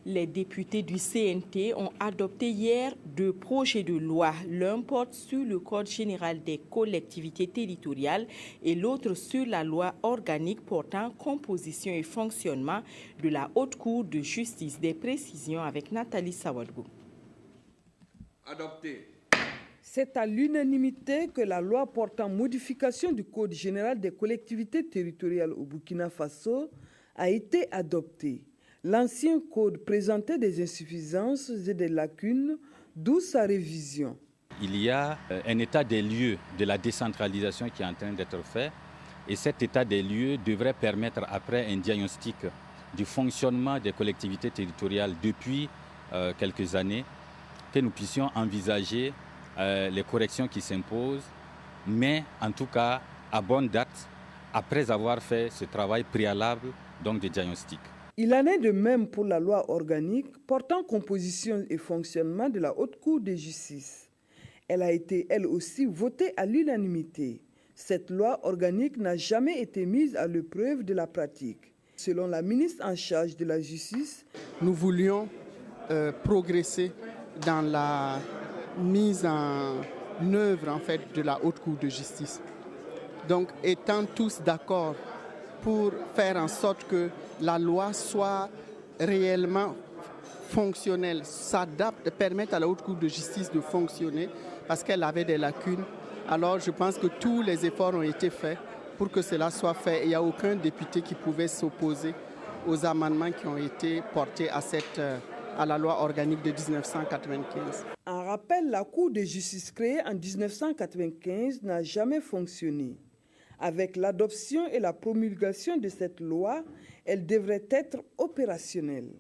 Les députés du CNT ont adopté hier 2 projets de loi. L'un porte sur le Code général des collectivités territoriales et l'autre sur la loi organique portant composition et fonctionnement de la Haute Cour de justice. Des précisions avec Nathalie Sawadgou. Adopté. C'est à l'unanimité que la loi portant modification du Code général des collectivités territoriales au Burkina Faso a été adoptée. L'ancien code présentait des insuffisances et des lacunes, d'où sa révision. Il y a un état des lieux de la décentralisation qui est en train d'être fait et cet état des lieux devrait permettre après un diagnostic du fonctionnement des collectivités territoriales depuis quelques années que nous puissions envisager les corrections qui s'imposent, mais en tout cas à bonne date après avoir fait ce travail préalable donc de diagnostic. Il en est de même pour la loi organique portant composition et fonctionnement de la Haute Cour de justice. Elle a été, elle aussi, votée à l'unanimité. Cette loi organique n'a jamais été mise à l'épreuve de la pratique. Selon la ministre en charge de la justice, nous voulions progresser dans la mise en œuvre de la Haute Cour de justice. Donc, étant tous d'accord pour faire en sorte que la loi soit réellement fonctionnelle, s'adapte, permette à la Haute Cour de justice de fonctionner parce qu'elle avait des lacunes. Alors je pense que tous les efforts ont été faits pour que cela soit fait. Il n'y a aucun député qui pouvait s'opposer aux amendements qui ont été portés à la loi organique de 1995. En rappel, la Cour de justice créée en 1995 n'a jamais fonctionné. Avec l'adoption et la promulgation de cette loi, elle devrait être opérationnelle.